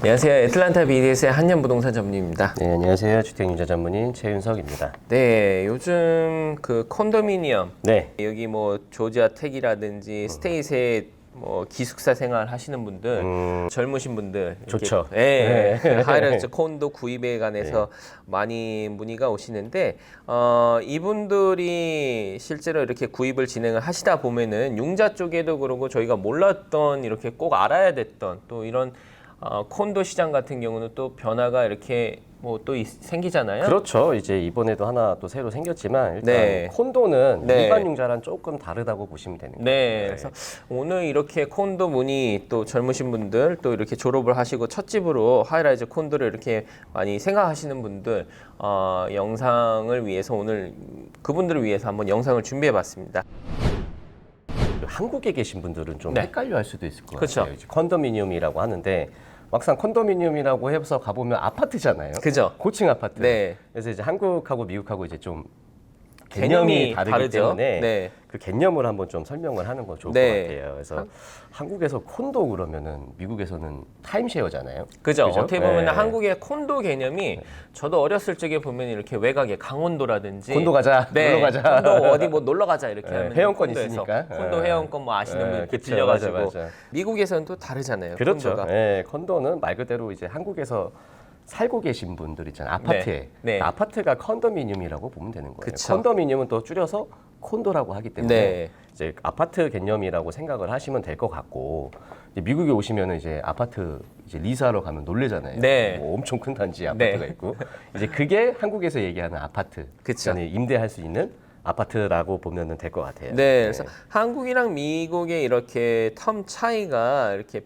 안녕하세요. 애틀란타 BDS의 한연부동산 전문입니다. 네, 안녕하세요. 주택융자 전문인 최윤석입니다. 네, 요즘 그 콘도미니엄, 네, 여기 뭐 조지아 텍이라든지 스테이트에 뭐 기숙사 생활 하시는 분들, 젊으신 분들 이렇게, 좋죠. 예, 네. 하이라이트 콘도 구입에 관해서 많이 문의가 오시는데 이분들이 실제로 이렇게 구입을 진행을 하시다 보면은 융자 쪽에도 그러고 저희가 몰랐던 이렇게 꼭 알아야 됐던 또 이런 콘도 시장 같은 경우는 또 변화가 이렇게 뭐 또 생기잖아요. 그렇죠. 이제 이번에도 하나 또 새로 생겼지만 일단 네. 콘도는 네. 일반 융자랑 조금 다르다고 보시면 되는 거예요. 네, 그래서 오늘 이렇게 콘도 문의 또 젊으신 분들 또 이렇게 졸업을 하시고 첫 집으로 하이라이즈 콘도를 이렇게 많이 생각하시는 분들 영상을 위해서 오늘 그분들을 위해서 한번 영상을 준비해봤습니다. 한국에 계신 분들은 좀 네. 헷갈려 할 수도 있을 것 그쵸. 같아요. 이제 컨도미니엄이라고 하는데 막상 컨도미니엄이라고 해서 가보면 아파트잖아요. 그죠? 고층 아파트. 네. 그래서 이제 한국하고 미국하고 이제 좀 개념이 다르기 다르죠? 때문에 네. 그 개념을 한번 좀 설명을 하는 건 좋을 네. 것 같아요. 그래서 한국에서 콘도 그러면은 미국에서는 타임쉐어잖아요. 그죠? 그죠? 어떻게 보면 네. 한국의 콘도 개념이 저도 어렸을 적에 보면 이렇게 외곽에 강원도라든지 콘도 가자, 네, 놀러 가자. 콘도 어디 뭐 놀러 가자 이렇게 네, 하면 회원권 콘도에서 있으니까. 콘도 네. 회원권 뭐 아시는 분 이렇게 그쵸, 빌려가지고 맞아. 미국에서는 또 다르잖아요. 그렇죠. 콘도가. 예, 콘도는 말 그대로 이제 한국에서 살고 계신 분들 있잖아요. 아파트에. 네. 네. 아파트가 컨도미니엄이라고 보면 되는 거예요. 그쵸. 컨도미니엄은 또 줄여서 콘도라고 하기 때문에 네. 이제 아파트 개념이라고 생각을 하시면 될 것 같고 이제 미국에 오시면은 이제 아파트 이제 리스하러 가면 놀래잖아요. 네. 뭐 엄청 큰 단지 아파트가 네. 있고 이제 그게 한국에서 얘기하는 아파트. 그쵸. 그러니까 임대할 수 있는 아파트라고 보면 될 것 같아요. 네, 그래서 한국이랑 미국의 이렇게 텀 차이가 이렇게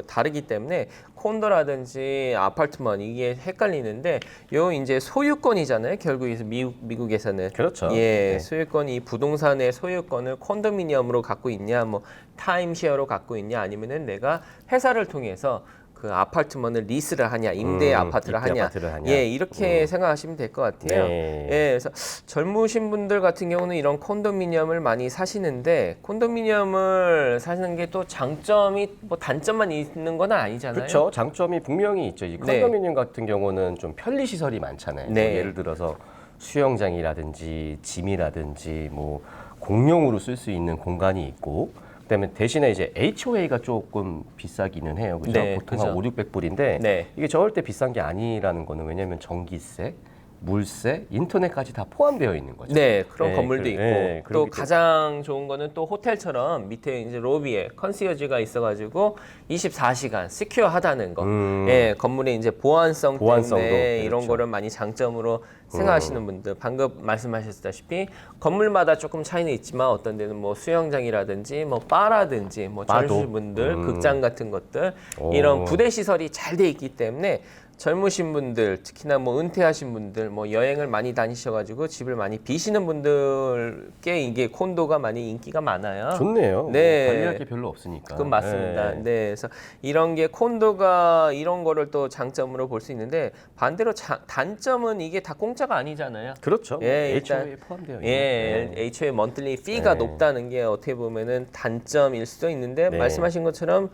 다르기 때문에 콘도라든지 아파트먼 이게 헷갈리는데 요 이제 소유권이잖아요. 결국에서 미국에서는 그렇죠. 예, 네. 소유권이 부동산의 소유권을 콘도미니엄으로 갖고 있냐, 뭐 타임쉐어로 갖고 있냐, 아니면은 내가 회사를 통해서 그 아파트먼을 리스를 하냐, 임대 아파트를 임대 하냐, 아파트를 하냐. 예, 이렇게 생각하시면 될 것 같아요. 네. 예, 그래서 젊으신 분들 같은 경우는 이런 콘도미니엄을 많이 사시는데 콘도미니엄을 사시는 게 또 장점이 뭐 단점만 있는 건 아니잖아요. 그렇죠. 장점이 분명히 있죠. 이 네. 컨도미니엄 같은 경우는 좀 편리 시설이 많잖아요. 네. 뭐 예를 들어서 수영장이라든지 짐이라든지 뭐 공용으로 쓸 수 있는 공간이 있고 그다음에 대신에 이제 HOA가 조금 비싸기는 해요. 그죠? 네, 보통 그죠. 한 5, 600불인데 네. 이게 절대 비싼 게 아니라는 거는 왜냐면 전기세, 물세, 인터넷까지 다 포함되어 있는 거죠. 네, 그런 네, 건물도 있고 네, 또 그렇기 가장 좋은 거는 또 호텔처럼 밑에 이제 로비에 컨시어지가 있어가지고 24시간 시큐어하다는 거. 예, 건물의 이제 보안성 보안성도, 때문에 이런 그렇죠. 거를 많이 장점으로 생각하시는 분들, 방금 말씀하셨다시피 건물마다 조금 차이는 있지만 어떤 데는 뭐 수영장이라든지 뭐 바라든지 뭐 바도. 젊으신 분들, 극장 같은 것들 오. 이런 부대 시설이 잘 돼 있기 때문에. 젊으신 분들, 특히나 뭐 은퇴하신 분들, 뭐 여행을 많이 다니셔가지고 집을 많이 비시는 분들께 이게 콘도가 많이 인기가 많아요. 좋네요. 네. 뭐 관리할 게 별로 없으니까. 그건 맞습니다. 네. 네, 그래서 이런 게 콘도가 이런 거를 또 장점으로 볼 수 있는데 반대로 단점은 이게 다 공짜가 아니잖아요. 그렇죠. 예, 일단 HOA에 포함되어 있는. 예, HOA monthly fee가 네. 높다는 게 어떻게 보면은 단점일 수도 있는데 네. 말씀하신 것처럼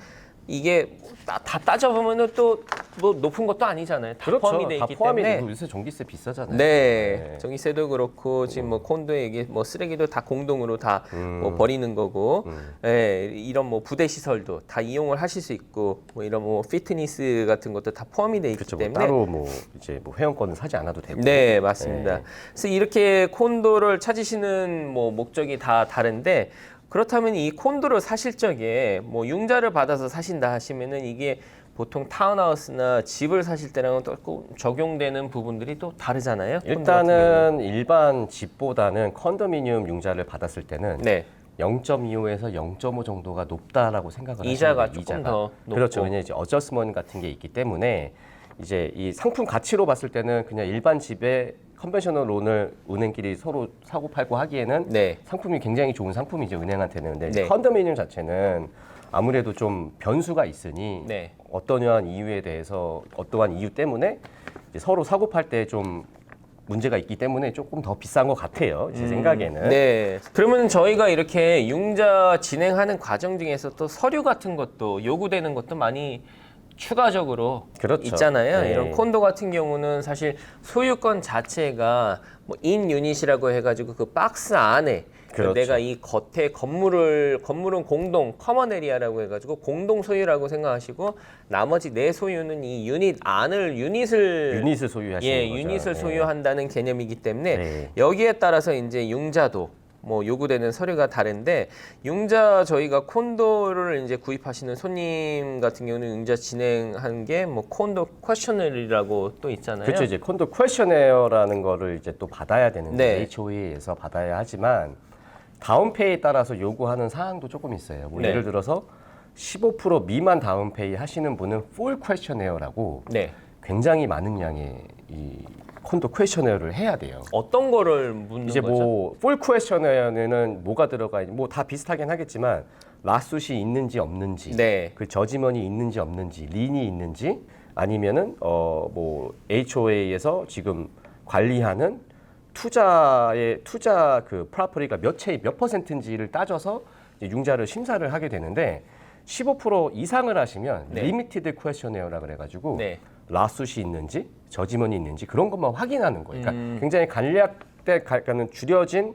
이게 다 따져보면은 또 뭐 높은 것도 아니잖아요. 다 그렇죠. 포함이 돼 다 있기 포함이 때문에. 되고 요새 전기세 비싸잖아요. 네, 전기세도 그렇고 지금 뭐 콘도에 이게 뭐 쓰레기도 다 공동으로 다 뭐 버리는 거고, 예, 이런 뭐 부대 시설도 다 이용을 하실 수 있고, 뭐 이런 뭐 피트니스 같은 것도 다 포함이 돼 있기 그렇죠. 뭐 때문에. 따로 뭐 이제 뭐 회원권은 사지 않아도 되고. 네, 맞습니다. 네. 그래서 이렇게 콘도를 찾으시는 뭐 목적이 다 다른데 그렇다면 이 콘도를 사실 적에 뭐 융자를 받아서 사신다 하시면은 이게 보통 타운하우스나 집을 사실 때랑은 또 적용되는 부분들이 또 다르잖아요. 콘도 같은 일단은 일반 집보다는 컨도미니엄 융자를 받았을 때는 경우는. 네. 0.25에서 0.5 정도가 높다라고 생각을 이자가 하시면 돼요. 조금 더 높고. 그렇죠. 왜냐면 이제 어저스먼 같은 게 있기 때문에 이제 이 상품 가치로 봤을 때는 그냥 일반 집에 컨벤셔널 론을 은행끼리 서로 사고 팔고 하기에는 네. 상품이 굉장히 좋은 상품이죠. 은행한테는. 근데 네. 컨도미니엄 자체는 아무래도 좀 변수가 있으니 네. 어떠한 이유에 대해서 어떠한 이유 때문에 이제 서로 사고 팔 때 좀 문제가 있기 때문에 조금 더 비싼 것 같아요. 제 생각에는. 네. 그러면 저희가 이렇게 융자 진행하는 과정 중에서 또 서류 같은 것도 요구되는 것도 많이 추가적으로 그렇죠. 있잖아요. 네. 이런 콘도 같은 경우는 사실 소유권 자체가 뭐 인 유닛이라고 해가지고 그 박스 안에 그렇죠. 내가 이 겉에 건물은 공동 커먼 에리아라고 해가지고 공동 소유라고 생각하시고 나머지 내 소유는 이 유닛을 소유하시는 거죠. 유닛을 네. 소유한다는 개념이기 때문에 네. 여기에 따라서 이제 융자도 뭐 요구되는 서류가 다른데 융자 저희가 콘도를 이제 구입하시는 손님 같은 경우는 융자 진행한 게 뭐 콘도 퀘셔널이라고 또 있잖아요. 그렇죠. 이제 콘도 퀘셔네어라는 거를 이제 또 받아야 되는데 네. HOA에서 받아야 하지만 다운페이에 따라서 요구하는 사항도 조금 있어요. 뭐 네. 예를 들어서 15% 미만 다운페이 하시는 분은 풀 퀘셔네어라고 네. 굉장히 많은 양의 이 콘도 퀘셔네어를 해야 돼요. 어떤 거를 묻는 이제 거죠? 뭐 풀 퀘셔네어는 뭐가 들어가 있는지 뭐 다 비슷하긴 하겠지만 라숫이 있는지 없는지, 네. 그 저지먼이 있는지 없는지, 린이 있는지 아니면은 뭐 HOA에서 지금 관리하는 투자 그 프로퍼티가 몇 퍼센트인지를 따져서 이제 융자를 심사를 하게 되는데 15% 이상을 하시면 네. 리미티드 퀘셔네어라 그래가지고 네. 라숫이 있는지 저지먼이 있는지 그런 것만 확인하는 거예요. 그러니까 굉장히 간략된 줄여진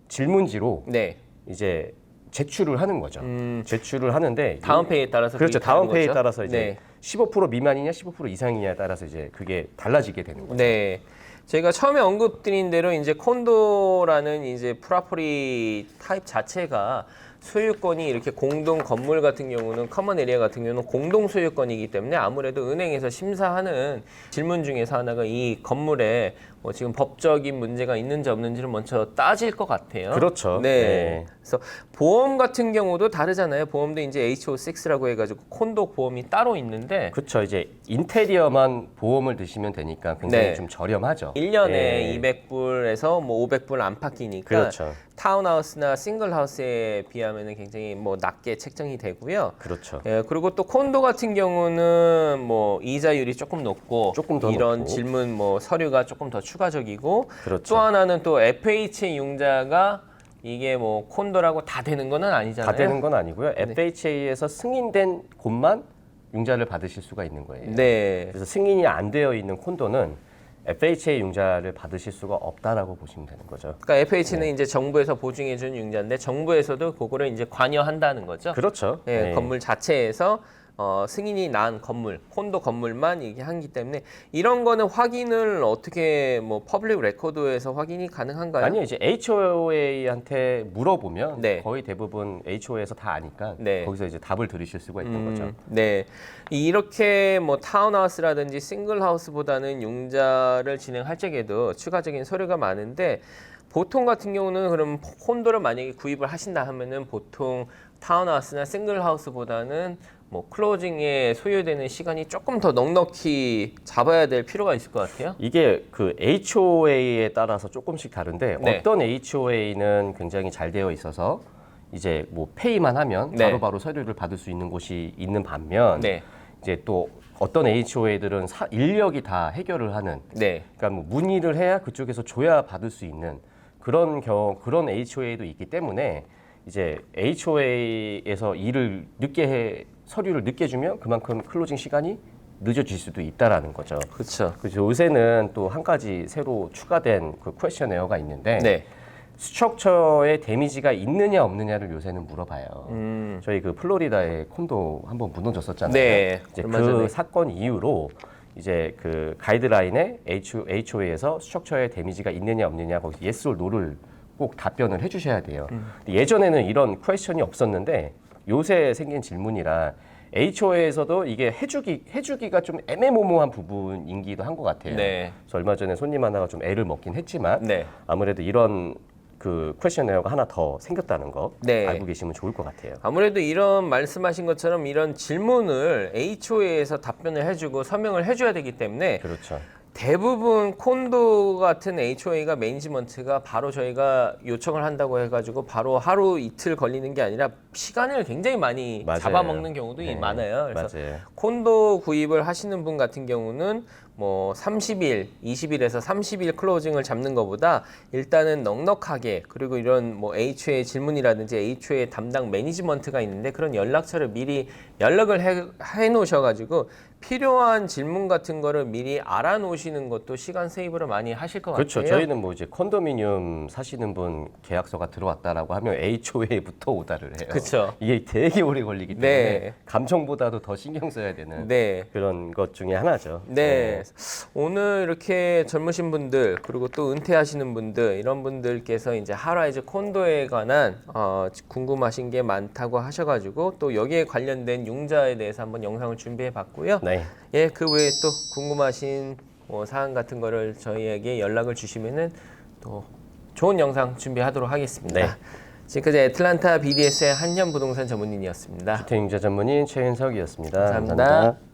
질문지로 네. 이제 제출을 하는 거죠. 제출을 하는데 다음 페이에 따라서 그렇죠. 그게 다른 다운 페이에 거죠? 따라서 이제 네. 15% 미만이냐 15% 이상이냐에 따라서 이제 그게 달라지게 되는 거죠. 네. 저희가 처음에 언급드린 대로 이제 콘도라는 이제 프로퍼티 타입 자체가 소유권이 이렇게 공동 건물 같은 경우는 커먼 에리아 같은 경우는 공동 소유권이기 때문에 아무래도 은행에서 심사하는 질문 중에서 하나가 이 건물에 뭐 지금 법적인 문제가 있는지 없는지를 먼저 따질 것 같아요. 그렇죠. 네. 네. 그래서 보험 같은 경우도 다르잖아요. 보험도 이제 HO6라고 해가지고 콘도 보험이 따로 있는데 그렇죠. 이제 인테리어만 보험을 드시면 되니까 굉장히 네. 좀 저렴하죠. 1년에 네. 200불에서 뭐 500불 안팎이니까 그렇죠. 타운하우스나 싱글하우스에 비하면 굉장히 뭐 낮게 책정이 되고요. 그렇죠. 예, 그리고 또 콘도 같은 경우는 뭐 이자율이 조금 높고 조금 더 이런 높고. 질문 뭐 서류가 조금 더 추가적이고 그렇죠. 또 하나는 또 FHA 융자가 이게 뭐 콘도라고 다 되는 건 아니잖아요. 다 되는 건 아니고요. 네. FHA에서 승인된 곳만 융자를 받으실 수가 있는 거예요. 네. 그래서 승인이 안 되어 있는 콘도는 FHA 융자를 받으실 수가 없다라고 보시면 되는 거죠. 그러니까 FH는 이제 정부에서 보증해 준 융자인데 정부에서도 그거를 이제 관여한다는 거죠. 그렇죠. 예, 네. 건물 자체에서 승인이 난 건물, 콘도 건물만 이게 하기 때문에 이런 거는 확인을 어떻게 뭐 퍼블릭 레코드에서 확인이 가능한가요? 아니요, 이제 HOA한테 물어보면 네. 거의 대부분 HOA에서 다 아니까 네. 거기서 이제 답을 들으실 수가 있는 거죠. 네. 이렇게 뭐 타운하우스라든지 싱글하우스보다는 융자를 진행할 적에도 추가적인 서류가 많은데 보통 같은 경우는 그럼 콘도를 만약에 구입을 하신다 하면은 보통 타운하우스나 싱글하우스보다는 뭐 클로징에 소요되는 시간이 조금 더 넉넉히 잡아야 될 필요가 있을 것 같아요. 이게 그 HOA에 따라서 조금씩 다른데 네. 어떤 HOA는 굉장히 잘 되어 있어서 이제 뭐 페이만 하면 네. 바로바로 서류를 받을 수 있는 곳이 있는 반면 네. 이제 또 어떤 HOA들은 인력이 다 해결을 하는 네. 그러니까 뭐 문의를 해야 그쪽에서 줘야 받을 수 있는 그런 HOA도 있기 때문에 이제 HOA에서 서류를 늦게 주면 그만큼 클로징 시간이 늦어질 수도 있다라는 거죠. 그렇죠. 그래서 요새는 또 한 가지 새로 추가된 그 퀘셔네어가 있는데 네. 스트럭처에 데미지가 있느냐 없느냐를 요새는 물어봐요. 저희 그 플로리다에 콘도 한번 무너졌었잖아요. 네, 이제 얼마 그 전에. 사건 이후로 이제 그 가이드라인에 HOA에서 스트럭처에 데미지가 있느냐 없느냐 거기서 yes or no를 꼭 답변을 해주셔야 돼요. 근데 예전에는 이런 퀘션이 없었는데 요새 생긴 질문이라 HOA에서도 이게 해주기가 좀 애매모호한 부분이기도 한 것 같아요. 네. 그래서 얼마 전에 손님 하나가 좀 애를 먹긴 했지만 네. 아무래도 이런 그 퀘셔네어가 하나 더 생겼다는 거 네. 알고 계시면 좋을 것 같아요. 아무래도 이런 말씀하신 것처럼 이런 질문을 HOA에서 답변을 해주고 서명을 해줘야 되기 때문에 그렇죠. 대부분 콘도 같은 HOA가 매니지먼트가 바로 저희가 요청을 한다고 해가지고 바로 하루 이틀 걸리는 게 아니라 시간을 굉장히 많이 맞아요. 잡아먹는 경우도 네, 많아요. 그래서 맞아요. 콘도 구입을 하시는 분 같은 경우는 뭐 30일, 20일에서 30일 클로징을 잡는 것보다 일단은 넉넉하게 그리고 이런 뭐 HOA 질문이라든지 HOA 담당 매니지먼트가 있는데 그런 연락처를 미리 연락을 해 놓으셔가지고 필요한 질문 같은 거를 미리 알아놓으시는 것도 시간 세이브를 많이 하실 것 그렇죠. 같아요. 저희는 뭐 이제 컨도미니엄 사시는 분 계약서가 들어왔다라고 하면 HOA부터 오다를 해요. 그쵸. 이게 되게 오래 걸리기 때문에 네. 감정보다도 더 신경 써야 되는 네. 그런 것 중에 하나죠. 네. 오늘 이렇게 젊으신 분들 그리고 또 은퇴하시는 분들 이런 분들께서 이제 하라이즈 콘도에 관한 궁금하신 게 많다고 하셔가지고 또 여기에 관련된 융자에 대해서 한번 영상을 준비해 봤고요. 네. 예, 그 외에 또 궁금하신 사항 같은 거를 저희에게 연락을 주시면은 또 좋은 영상 준비하도록 하겠습니다. 네. 지금까지 애틀란타 BDS의 한년 부동산 전문인이었습니다. 주택융자 전문인 최윤석이었습니다. 감사합니다.